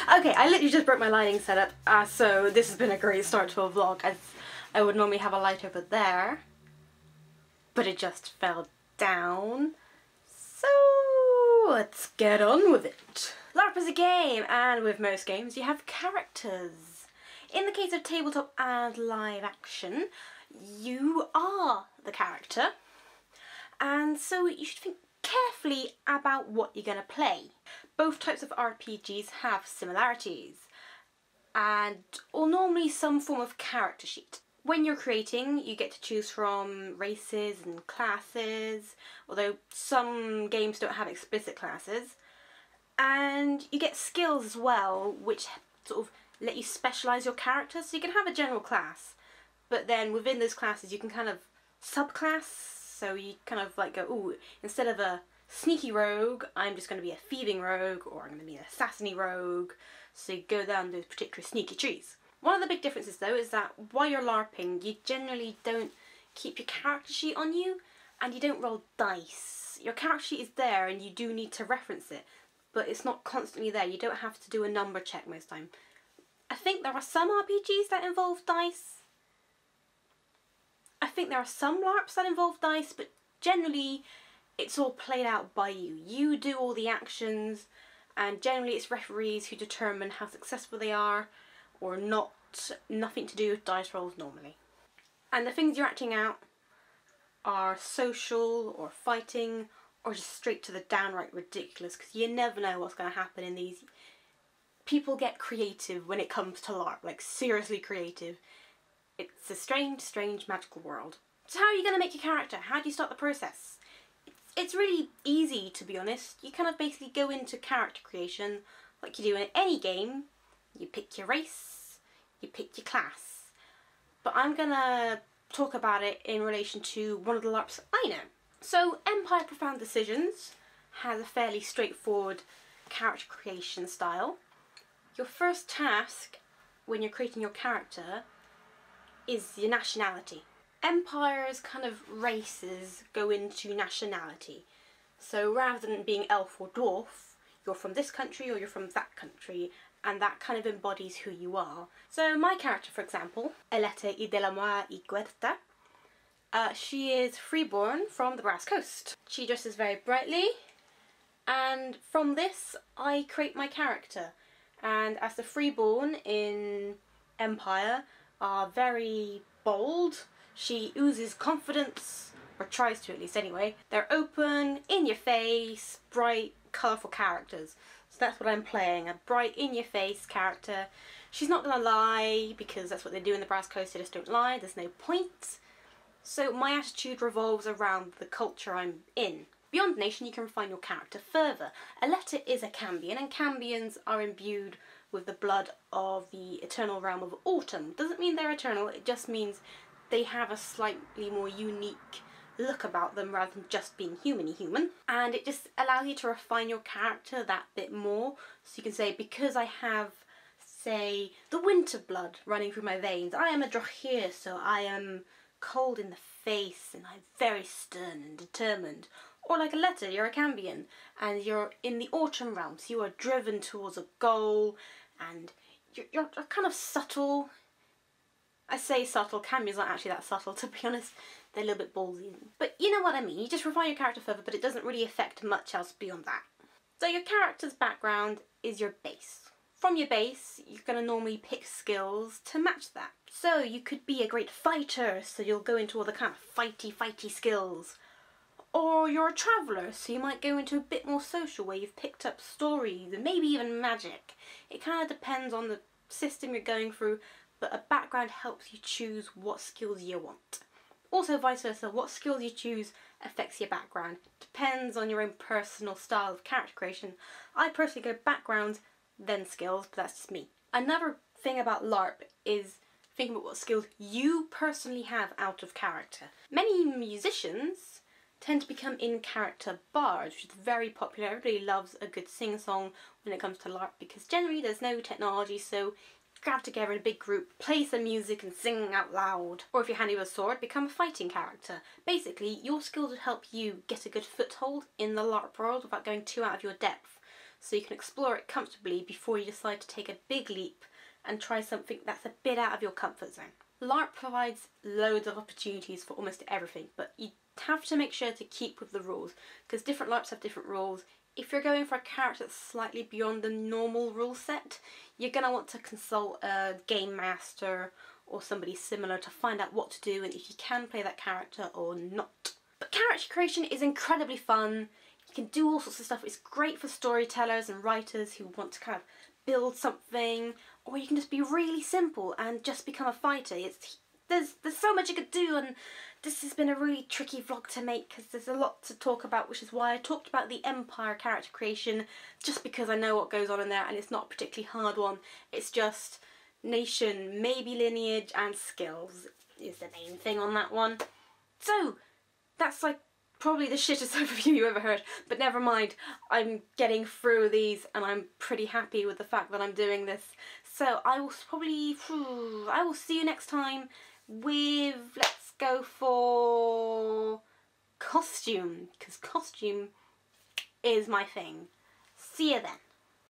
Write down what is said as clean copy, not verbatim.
Okay, I literally just broke my lighting setup, so this has been a great start to a vlog, as I would normally have a light over there, but it just fell down, so let's get on with it. LARP is a game, and with most games you have characters. In the case of tabletop and live action, you are the character, and so you should think carefully about what you're going to play. Both types of RPGs have similarities or normally some form of character sheet. When you're creating, you get to choose from races and classes, although some games don't have explicit classes, and you get skills as well, which sort of let you specialise your character. So you can have a general class, but then within those classes you can kind of subclass. So you kind of like go, ooh, instead of a sneaky rogue, I'm just going to be a thieving rogue, or I'm going to be an assassiny rogue. So you go down those particular sneaky trees. One of the big differences though is that while you're LARPing, you generally don't keep your character sheet on you, and you don't roll dice. Your character sheet is there and you do need to reference it, but it's not constantly there. You don't have to do a number check most time. I think there are some RPGs that involve dice. I think there are some LARPs that involve dice, but generally it's all played out by you. You do all the actions, and generally it's referees who determine how successful they are or not. Nothing to do with dice rolls normally. And the things you're acting out are social or fighting or just straight to the downright ridiculous, because you never know what's going to happen in these. People get creative when it comes to LARP, like seriously creative. It's a strange, strange magical world. So how are you going to make your character? How do you start the process? It's really easy, to be honest. You kind of basically go into character creation like you do in any game. You pick your race, you pick your class. But I'm going to talk about it in relation to one of the LARPs I know. So Empire Profound Decisions has a fairly straightforward character creation style. Your first task when you're creating your character is your nationality. Empire's kind of races go into nationality. So rather than being elf or dwarf, you're from this country or you're from that country, and that kind of embodies who you are. So my character, for example, Elete y de la Moa y Guerta, she is freeborn from the Brass Coast. She dresses very brightly, and from this I create my character. And as the freeborn in Empire are very bold, she oozes confidence, or tries to at least anyway. They're open, in your face, bright, colourful characters. So that's what I'm playing, a bright, in your face character. She's not gonna lie, because that's what they do in the Brass Coast, they just don't lie, there's no point. So my attitude revolves around the culture I'm in. Beyond Nation, you can refine your character further. Aletta is a Cambion, and Cambions are imbued with the blood of the eternal realm of autumn. Doesn't mean they're eternal, it just means they have a slightly more unique look about them rather than just being human. And it just allows you to refine your character that bit more. So you can say, because I have, say, the winter blood running through my veins, I am a Drochir, so I am cold in the face and I'm very stern and determined. Or like a letter, you're a Cambion and you're in the autumn realm, so you are driven towards a goal and you're kind of subtle. I say subtle, Cambions aren't actually that subtle, to be honest. They're a little bit ballsy. But you know what I mean, you just refine your character further, but it doesn't really affect much else beyond that. So your character's background is your base. From your base, you're going to normally pick skills to match that. So you could be a great fighter, so you'll go into all the kind of fighty skills. Or you're a traveller, so you might go into a bit more social, where you've picked up stories and maybe even magic. It kind of depends on the system you're going through, but a background helps you choose what skills you want. Also vice versa, what skills you choose affects your background. Depends on your own personal style of character creation. I personally go background, then skills, but that's just me. Another thing about LARP is thinking about what skills you personally have out of character. Many musicians tend to become in-character bards, which is very popular. Everybody loves a good sing-song when it comes to LARP, because generally there's no technology, so grab together in a big group, play some music and sing out loud. Or if you're handy with a sword, become a fighting character. Basically, your skills would help you get a good foothold in the LARP world without going too out of your depth. so you can explore it comfortably before you decide to take a big leap and try something that's a bit out of your comfort zone. LARP provides loads of opportunities for almost everything, but you have to make sure to keep with the rules, because different LARPs have different rules. If you're going for a character that's slightly beyond the normal rule set, you're going to want to consult a game master or somebody similar to find out what to do and if you can play that character or not. But character creation is incredibly fun. You can do all sorts of stuff. It's great for storytellers and writers who want to kind of build something, or you can just be really simple and just become a fighter. There's so much you could do, and this has been a really tricky vlog to make because there's a lot to talk about, which is why I talked about the Empire character creation, just because I know what goes on in there and it's not a particularly hard one. It's just nation, maybe lineage, and skills is the main thing on that one. So that's like probably the shittest overview you ever heard, but never mind, I'm getting through these and I'm pretty happy with the fact that I'm doing this. So I will see you next time with, let's go for costume, because costume is my thing. See you then.